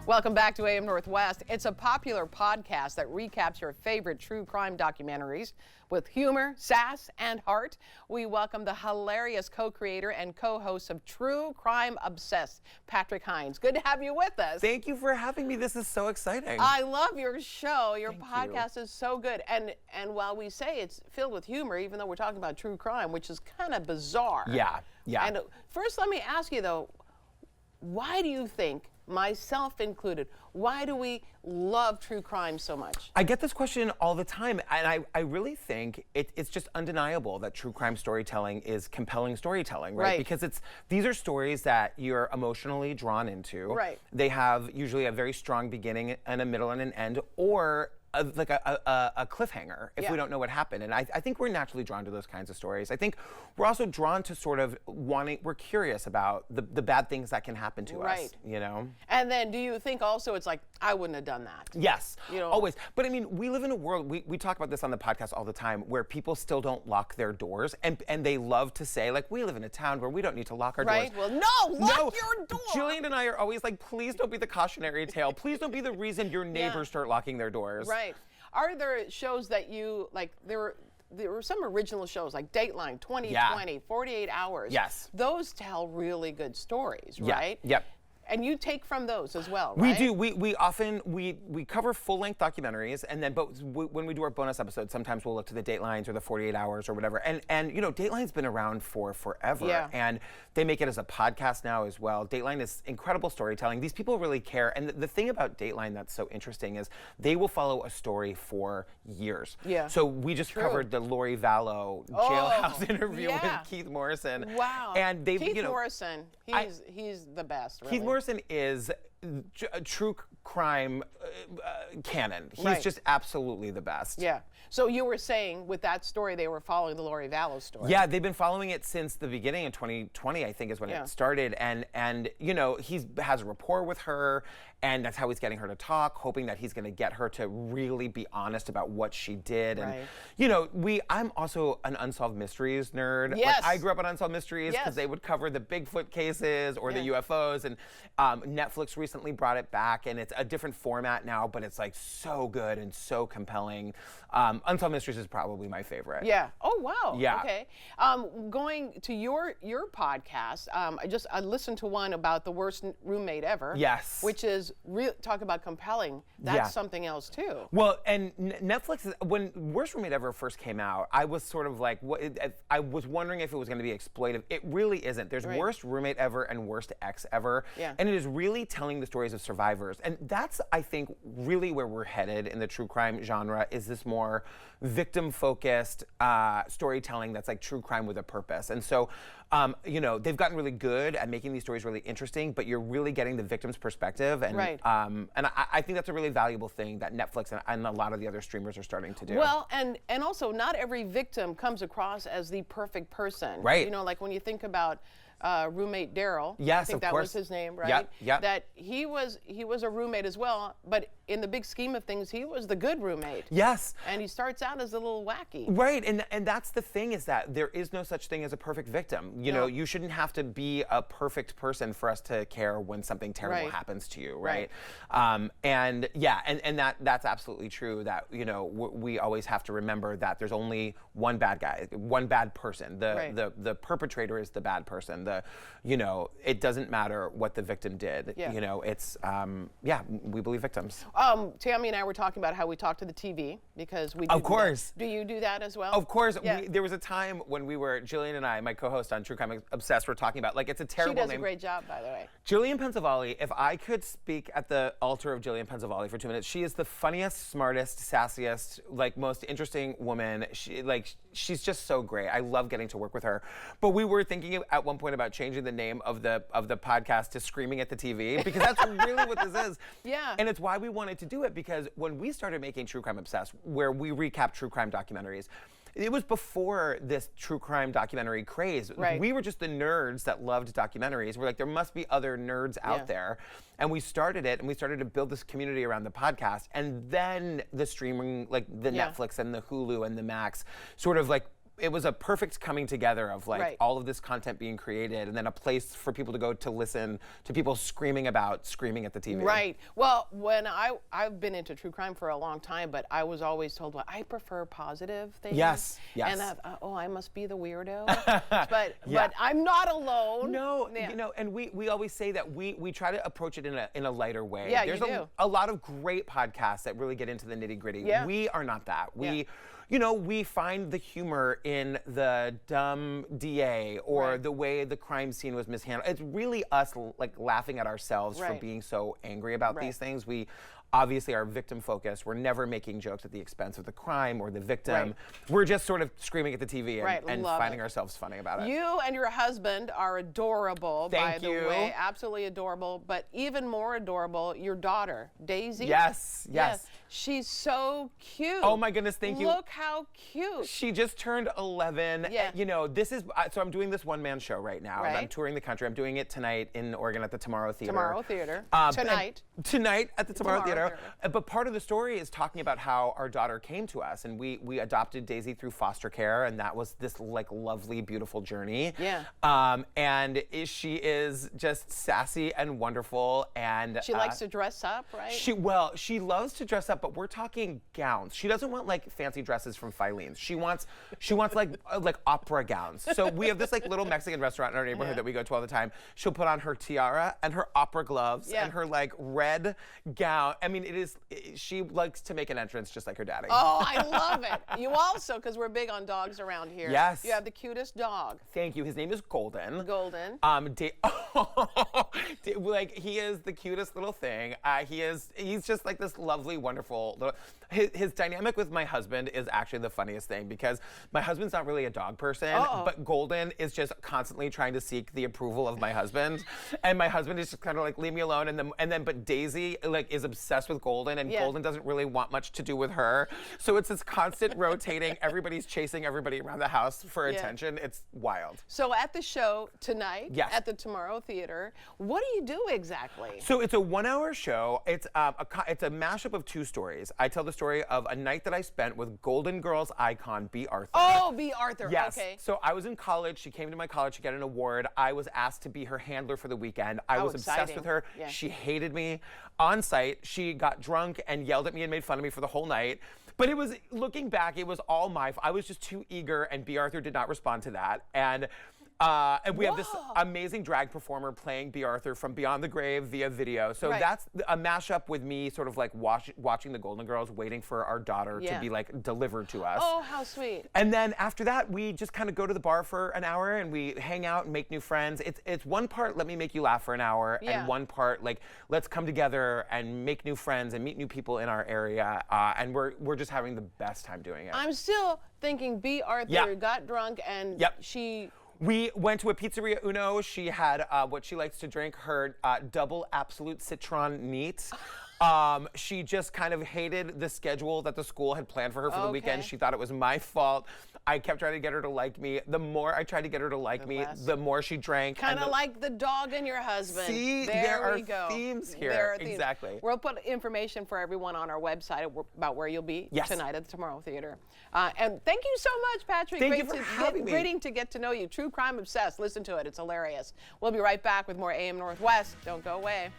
Welcome back to AM Northwest. It's a popular podcast that recaps your favorite true crime documentaries with humor, sass, and heart. We welcome the hilarious co-creator and co-host of True Crime Obsessed, Patrick Hinds. Good to have you with us. Thank you for having me. This is so exciting. I love your show. Your Thank podcast is so good. And while we say it's filled with humor, even though we're talking about true crime, which is kind of bizarre. Yeah. And first, let me ask you, though, why do you think, myself included, why do we love true crime so much? I get this question all the time, and I really think it's just undeniable that true crime storytelling is compelling storytelling, right? Because these are stories that you're emotionally drawn into. Right. They have usually a very strong beginning and a middle and an end, or like a cliffhanger if we don't know what happened. And I think we're naturally drawn to those kinds of stories. I think we're also drawn to sort of we're curious about the bad things that can happen to us, you know? And then do you think also it's like, I wouldn't have done that? Yes, you know? Always. But I mean, we live in a world, we talk about this on the podcast all the time, where people still don't lock their doors, and they love to say, like, we live in a town where we don't need to lock our doors. Well, no, lock your door. Jillian and I are always like, please don't be the cautionary tale. Please don't be the reason your neighbors start locking their doors. Right. Are there shows that you, like, there were some original shows like Dateline, 2020, 48 Hours. Yes. Those tell really good stories, right? Yep. And you take from those as well, right? We do. We often cover full-length documentaries, and then when we do our bonus episodes, sometimes we'll look to the Datelines or the 48 Hours or whatever. And you know, Dateline's been around for forever, and they make it as a podcast now as well. Dateline is incredible storytelling. These people really care, and the thing about Dateline that's so interesting is they will follow a story for years. Yeah. So we just covered the Lori Vallow jailhouse interview with Keith Morrison. Wow. And they've, Keith you know, Morrison, he's the best. Really. Keith Morrison is a true crime canon. He's just absolutely the best. Yeah. So you were saying with that story, they were following the Lori Vallow story. Yeah, they've been following it since the beginning in 2020, I think is when it started. And you know, he has a rapport with her, and that's how he's getting her to talk, hoping that he's going to get her to really be honest about what she did. And you know, I'm also an unsolved mysteries nerd. Yes. Like, I grew up on unsolved mysteries because they would cover the Bigfoot cases or the UFOs, and Netflix recently brought it back, and it's a different format now, but it's like so good and so compelling. Unsolved Mysteries is probably my favorite. Yeah. Oh, wow. Yeah. Okay. Going to your podcast, I listened to one about the worst roommate ever. Yes. Which is talk about compelling. That's something else too. Well, and Netflix, when Worst Roommate Ever first came out, I was sort of like, I was wondering if it was going to be exploitive. It really isn't. There's Worst Roommate Ever and Worst Ex Ever. Yeah. And it is really telling the stories of survivors. And that's, I think, really where we're headed in the true crime genre, is this more victim-focused storytelling that's like true crime with a purpose. And so, you know, they've gotten really good at making these stories really interesting, but you're really getting the victim's perspective. And, and I think that's a really valuable thing that Netflix and a lot of the other streamers are starting to do. Well, and also not every victim comes across as the perfect person. Right. You know, like when you think about roommate Daryl. Yes, I think of that course. was his name, right? Yep, yep. That he was a roommate as well, but in the big scheme of things, he was the good roommate. Yes. And he starts out as a little wacky. Right, and that's the thing, is that there is no such thing as a perfect victim. You know, you shouldn't have to be a perfect person for us to care when something terrible happens to you, right? And yeah, and that's absolutely true, that, you know, we always have to remember that there's only one bad guy, one bad person. The perpetrator is the bad person. You know, it doesn't matter what the victim did. You know, it's we believe victims. Tammy and I were talking about how we talk to the TV, because we do. Of course. Do you do that as well? Of course. There was a time when Jillian and I, my co-host on True Crime Obsessed, were talking about, like, it's a terrible name. She does a great job, by the way. Jillian Pensavalli, if I could speak at the altar of Jillian Pensavalli for 2 minutes, she is the funniest, smartest, sassiest, like, most interesting woman. She's just so great. I love getting to work with her. But we were thinking at one point about changing the name of the podcast to Screaming at the TV, because that's really what this is. Yeah. And it's why we wanted to do it, because when we started making True Crime Obsessed, where we recap true crime documentaries, it was before this true crime documentary craze. We were just the nerds that loved documentaries. We're like, there must be other nerds out there. And we started it, and we started to build this community around the podcast. And then the streaming, like the Netflix and the Hulu and the Max, sort of like was a perfect coming together of like Right. all of this content being created, and then a place for people to go to listen to people screaming at the TV. Right. Well, when I've been into true crime for a long time, but I was always told, well, I prefer positive things. Yes, yes. And I must be the weirdo. but Yeah. but I'm not alone. No, Yeah. you know, and we always say that we try to approach it in a lighter way. Yeah, There's you do. a lot of great podcasts that really get into the nitty-gritty. Yeah. We are not that. Yeah. You know, we find the humor in the dumb DA or Right. the way the crime scene was mishandled. It's really us like laughing at ourselves for Right. being so angry about Right. these things. We obviously are victim focused. We're never making jokes at the expense of the crime or the victim. Right. We're just sort of screaming at the TV and, Right, and love finding it. ourselves funny about it. You and your husband are adorable, by Thank the you. way. Absolutely adorable. But even more adorable, your daughter, Daisy. Yes, yes. She's so cute. Oh my goodness, thank you. Look how cute. She just turned 11. Yeah. You know, this is, so I'm doing this one-man show right now. Right. I'm touring the country. I'm doing it tonight in Oregon at the Tomorrow Theater. Tomorrow Theater. And Tonight. Tonight at the Tomorrow Tomorrow Theater. Theater. But part of the story is talking about how our daughter came to us, and we adopted Daisy through foster care, and that was this like lovely, beautiful journey. Yeah. And she is just sassy and wonderful, and She likes to dress up, right? She loves to dress up, but we're talking gowns. She doesn't want like fancy dresses from Filene's. She wants like opera gowns. So we have this like little Mexican restaurant in our neighborhood that we go to all the time. She'll put on her tiara and her opera gloves Yeah. and her like red gown. I mean, she likes to make an entrance just like her daddy. Oh, I love it. You also, because we're big on dogs around here. Yes. You have the cutest dog. Thank you. His name is Golden. Golden. Like he is the cutest little thing. He's just like this lovely, wonderful little. His dynamic with my husband is actually the funniest thing because my husband's not really a dog person, but Golden is just constantly trying to seek the approval of my husband, and my husband is just kind of like leave me alone, and then but Daisy like is obsessed with Golden, and Golden doesn't really want much to do with her, so it's this constant rotating. Everybody's chasing everybody around the house for attention. It's wild. So at the show tonight, Yes. at the Tomorrow Theater, what do you do exactly? So it's a 1-hour show. It's a mashup of two stories. I tell the story of a night that I spent with Golden Girls icon B. Arthur. Oh, B. Arthur. Yes. Okay. So I was in college. She came to my college to get an award. I was asked to be her handler for the weekend. I How was obsessed exciting. with her. Yeah. She hated me. On site, she got drunk and yelled at me and made fun of me for the whole night. But it was, looking back, it was all my fault. I was just too eager, and B. Arthur did not respond to that. And we have this amazing drag performer playing B. Arthur from Beyond the Grave via video. So that's a mashup with me sort of like watching the Golden Girls, waiting for our daughter to be like delivered to us. Oh, how sweet. And then after that, we just kind of go to the bar for an hour and we hang out and make new friends. It's one part, let me make you laugh for an hour, and one part, like, let's come together and make new friends and meet new people in our area. And we're just having the best time doing it. I'm still thinking B. Arthur got drunk and she... We went to a pizzeria Uno. She had what she likes to drink, her double absolute citron neat. She just kind of hated the schedule that the school had planned for her for the weekend. She thought it was my fault. I kept trying to get her to like me. The more I tried to get her to like me, the more she drank. Kind of like the dog and your husband. See, there are themes here. There are themes. Exactly. We'll put information for everyone on our website about where you'll be tonight at the Tomorrow Theater. And thank you so much, Patrick. Thank you for having me. Great to get to know you. True Crime Obsessed. Listen to it. It's hilarious. We'll be right back with more AM Northwest. Don't go away.